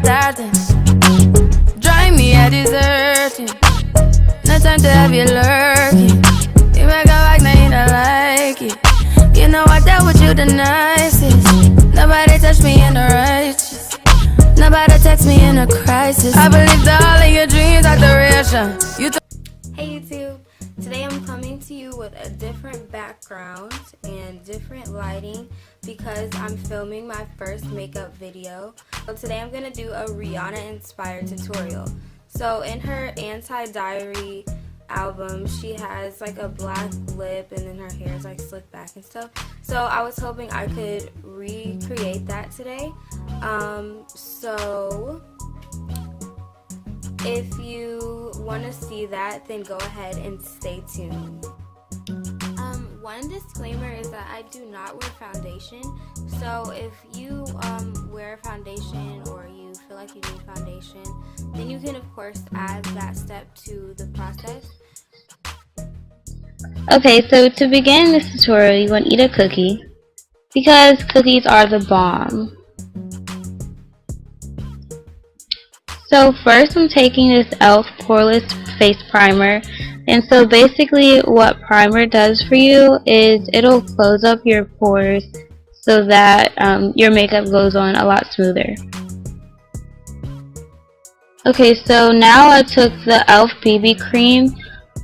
starting. Drive me a deserting. No time to have you lurking. You make a back, now you don't like it. You know I dealt with you the nicest. Nobody touched me in the righteous. Nobody text me in a crisis. I believed all of your dreams are duration. Hey YouTube, today I'm coming to you with a different background and different lighting because I'm filming my first makeup video. So today I'm going to do a Rihanna inspired tutorial. So in her Anti-Diary album, she has like a black lip and then her hair is like slicked back and stuff. So I was hoping I could recreate that today. So if you want to see that, then go ahead and stay tuned. One disclaimer is that I do not wear foundation. So if you wear foundation or you feel like you need foundation, then you can of course add that step to the process. Okay, so to begin this tutorial, you want to eat a cookie because cookies are the bomb. So first I'm taking this e.l.f. Poreless face primer, and so basically what primer does for you is it'll close up your pores so that your makeup goes on a lot smoother. Okay, so now I took the e.l.f. BB cream.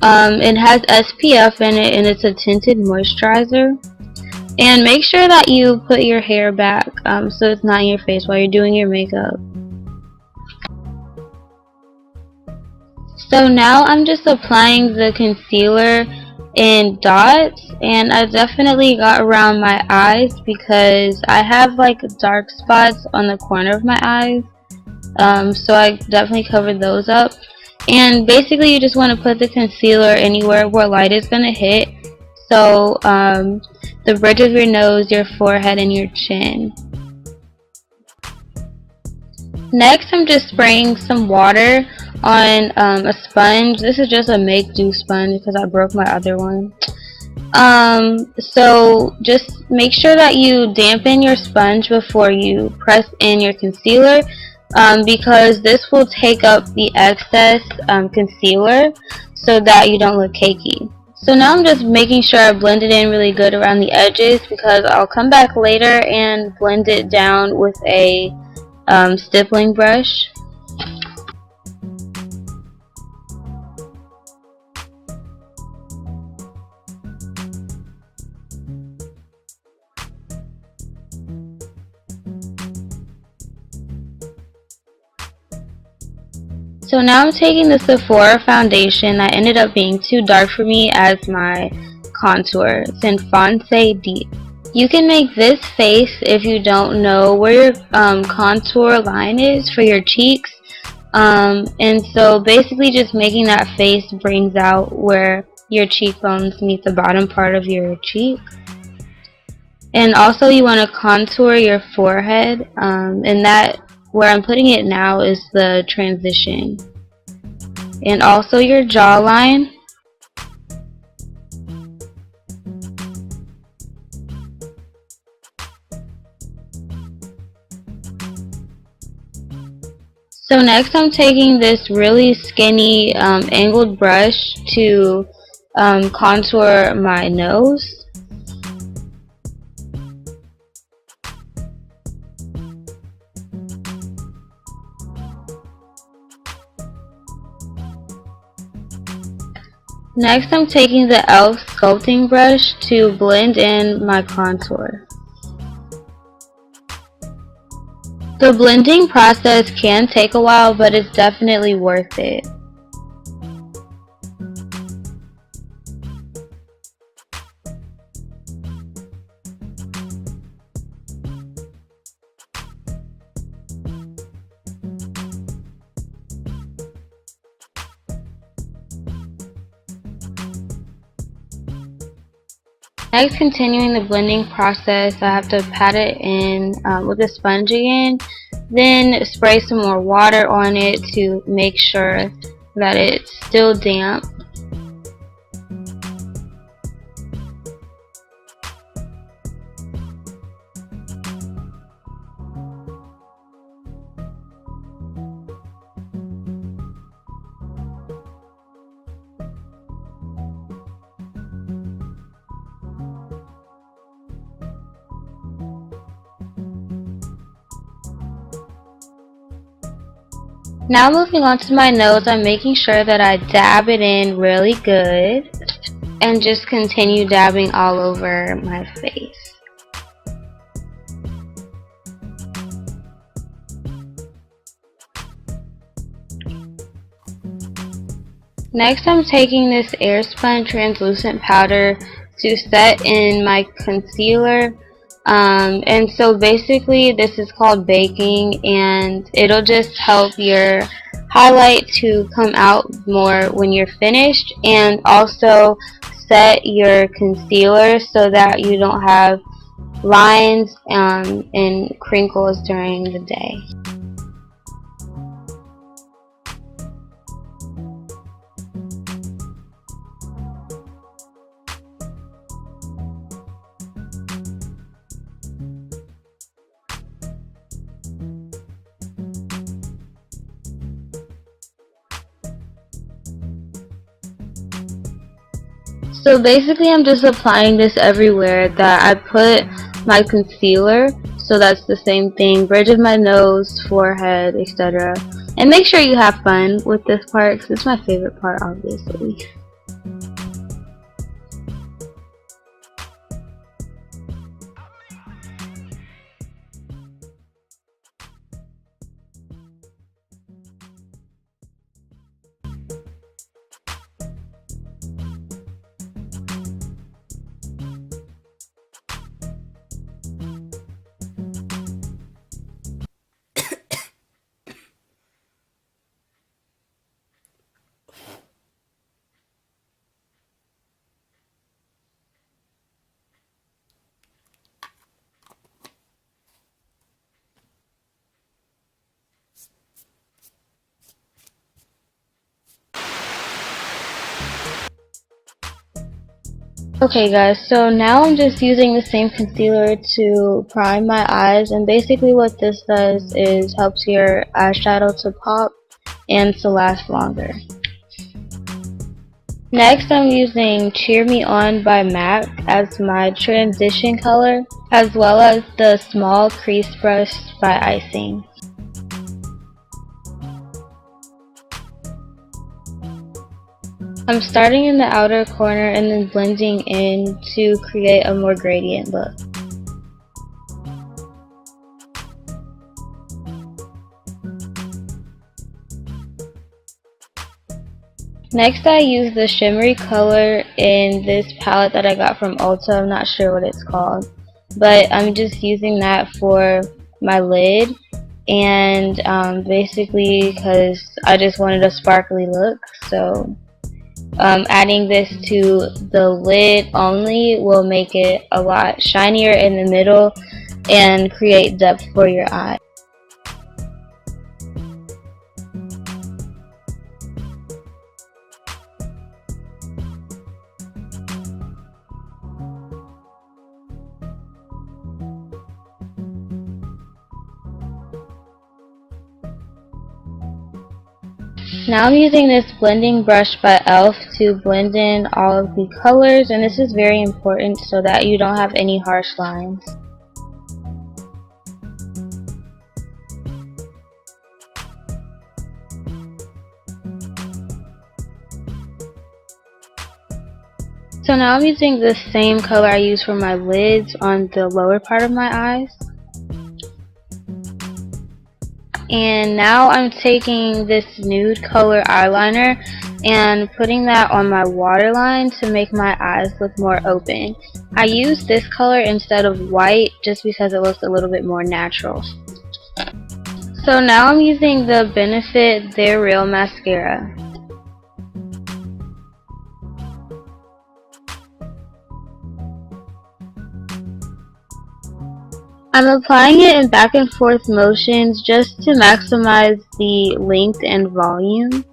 It has SPF in it and it's a tinted moisturizer. And make sure that you put your hair back so it's not in your face while you're doing your makeup. So now I'm just applying the concealer in dots, and I definitely got around my eyes because I have like dark spots on the corner of my eyes. So I definitely covered those up. And basically you just want to put the concealer anywhere where light is going to hit. So the bridge of your nose, your forehead, and your chin. Next I'm just spraying some water on a sponge. This is just a make do sponge because I broke my other one. So just make sure that you dampen your sponge before you press in your concealer, because this will take up the excess concealer so that you don't look cakey. So now I'm just making sure I blend it in really good around the edges because I'll come back later and blend it down with a stippling brush. So now I'm taking the Sephora foundation that ended up being too dark for me as my contour. It's in Fonse Deep. You can make this face if you don't know where your contour line is for your cheeks. And so basically just making that face brings out where your cheekbones meet the bottom part of your cheek. And also you want to contour your forehead, and that where I'm putting it now is the transition. And also your jawline. So next I'm taking this really skinny angled brush to contour my nose. Next I'm taking the e.l.f. Sculpting Brush to blend in my contour. The blending process can take a while, but it's definitely worth it. Next, continuing the blending process, I have to pat it in with a sponge again, then spray some more water on it to make sure that it's still damp. Now moving on to my nose, I'm making sure that I dab it in really good and just continue dabbing all over my face. Next, I'm taking this Airspun translucent powder to set in my concealer. And so basically this is called baking, and it'll just help your highlight to come out more when you're finished, and also set your concealer so that you don't have lines and crinkles during the day. So basically I'm just applying this everywhere that I put my concealer. So that's the same thing, bridge of my nose, forehead, etc. And make sure you have fun with this part because it's my favorite part, obviously. Okay guys, so now I'm just using the same concealer to prime my eyes, and basically what this does is helps your eyeshadow to pop and to last longer. Next I'm using Cheer Me On by MAC as my transition color, as well as the small crease brush by Icing. I'm starting in the outer corner and then blending in to create a more gradient look. Next I use the shimmery color in this palette that I got from ULTA. I'm not sure what it's called, but I'm just using that for my lid, and basically because I just wanted a sparkly look, so adding this to the lid only will make it a lot shinier in the middle and create depth for your eye. Now I'm using this blending brush by e.l.f. to blend in all of the colors, and this is very important so that you don't have any harsh lines. So now I'm using the same color I use for my lids on the lower part of my eyes. And now I'm taking this nude color eyeliner and putting that on my waterline to make my eyes look more open. I use this color instead of white just because it looks a little bit more natural. So now I'm using the Benefit They're Real mascara. I'm applying it in back and forth motions just to maximize the length and volume.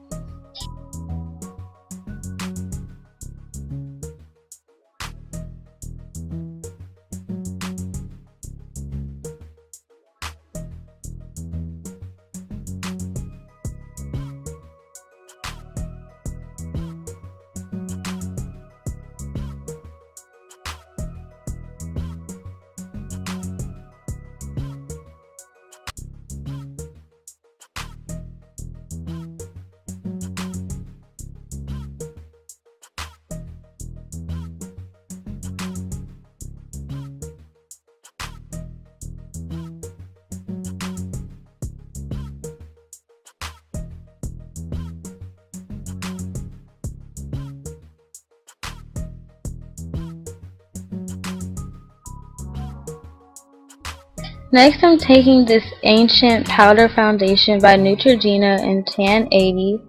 Next, I'm taking this Ancient Powder Foundation by Neutrogena in Tan 80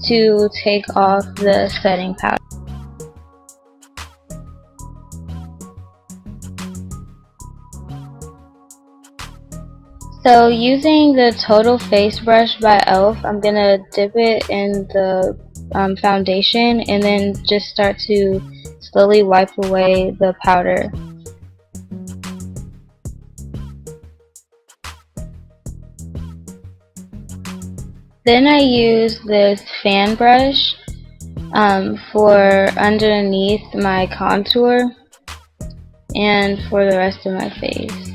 to take off the setting powder. So using the Total Face Brush by e.l.f., I'm going to dip it in the foundation and then just start to slowly wipe away the powder. Then I use this fan brush for underneath my contour and for the rest of my face.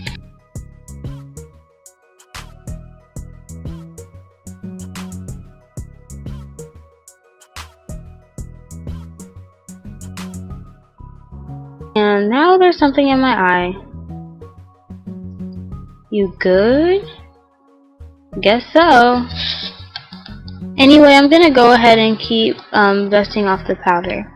And now there's something in my eye. You good? Guess so. Anyway, I'm gonna go ahead and keep dusting off the powder.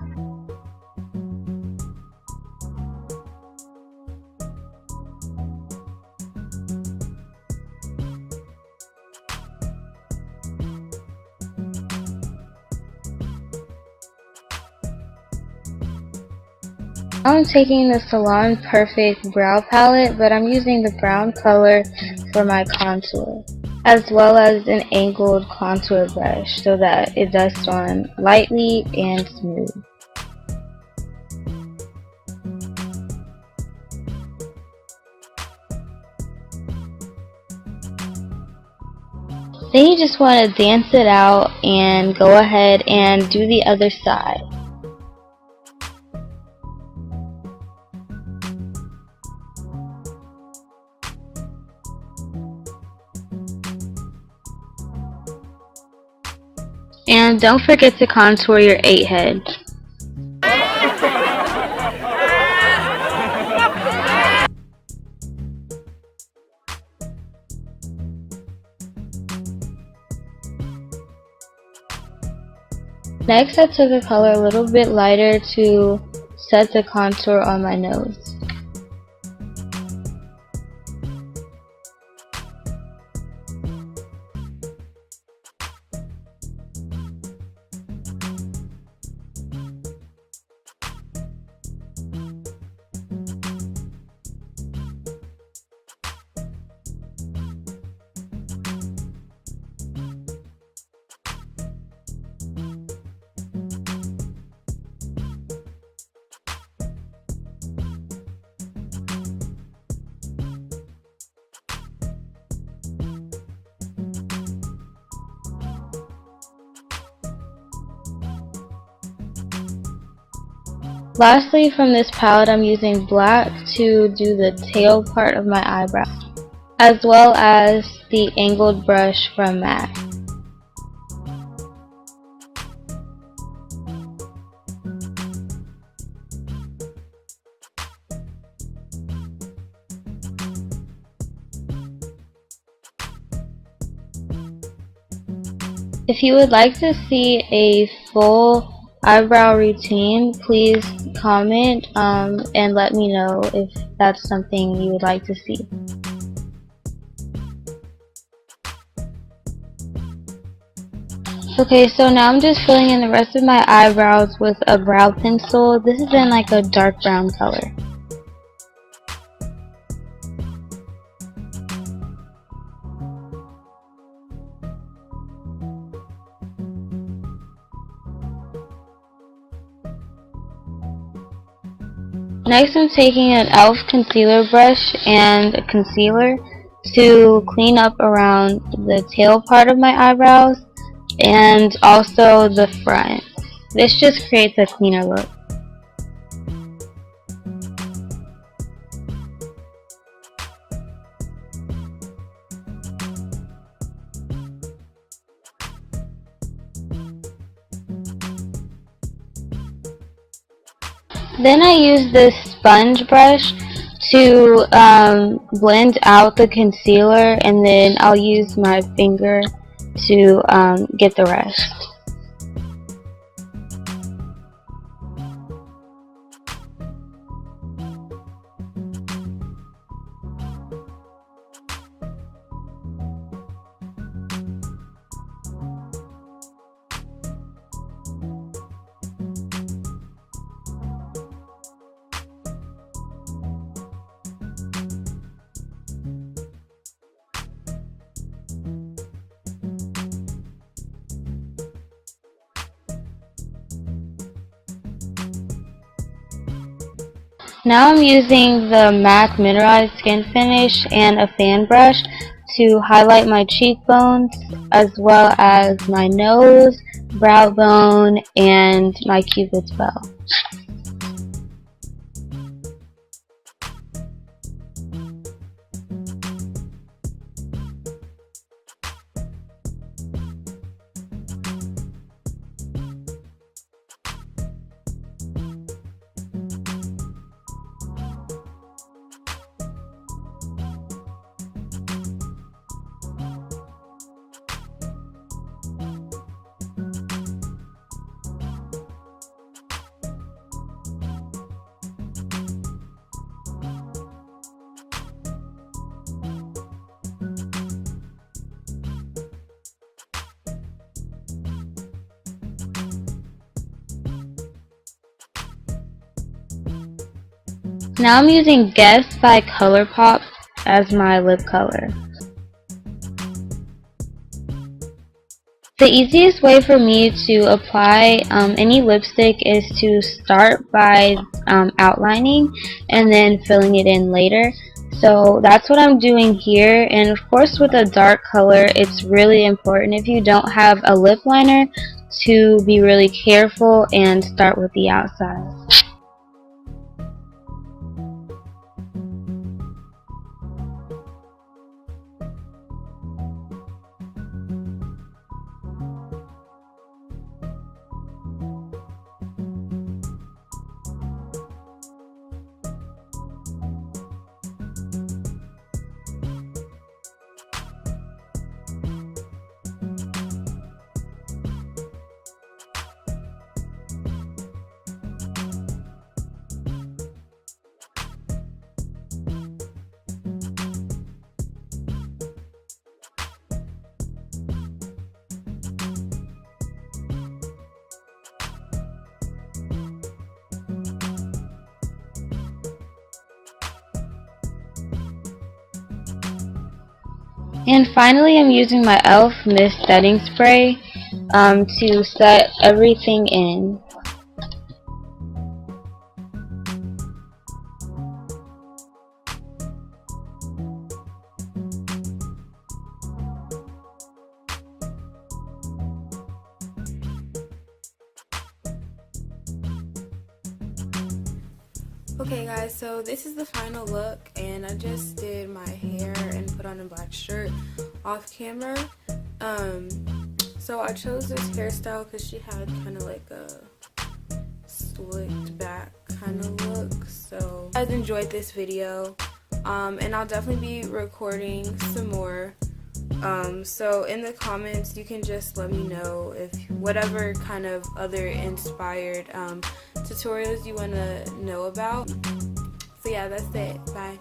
I'm taking the Salon Perfect Brow Palette, but I'm using the brown color for my contour, as well as an angled contour brush so that it dusts on lightly and smooth. Then you just want to dance it out and go ahead and do the other side. And don't forget to contour your 8 head. Next, I took a color a little bit lighter to set the contour on my nose. Lastly, from this palette, I'm using black to do the tail part of my eyebrow, as well as the angled brush from MAC. If you would like to see a full eyebrow routine, please comment and let me know if that's something you would like to see. Okay, so now I'm just filling in the rest of my eyebrows with a brow pencil. This is in like a dark brown color. Next, I'm taking an e.l.f. concealer brush and a concealer to clean up around the tail part of my eyebrows and also the front. This just creates a cleaner look. Then I use this sponge brush to blend out the concealer, and then I'll use my finger to get the rest. Now I'm using the MAC Mineralized Skin Finish and a fan brush to highlight my cheekbones as well as my nose, brow bone, and my cupid's bow. Now I'm using Guess by ColourPop as my lip color. The easiest way for me to apply any lipstick is to start by outlining and then filling it in later. So that's what I'm doing here, and of course with a dark color it's really important if you don't have a lip liner to be really careful and start with the outside. And finally, I'm using my e.l.f. Mist Setting Spray to set everything in. Okay guys, so this is the final look, and I just did my hair and put on a black shirt off camera. So I chose this hairstyle because she had kind of like a slicked back kind of look. So I enjoyed this video, and I'll definitely be recording some more. So in the comments you can just let me know if whatever kind of other inspired tutorials you want to know about. So yeah, that's it. Bye.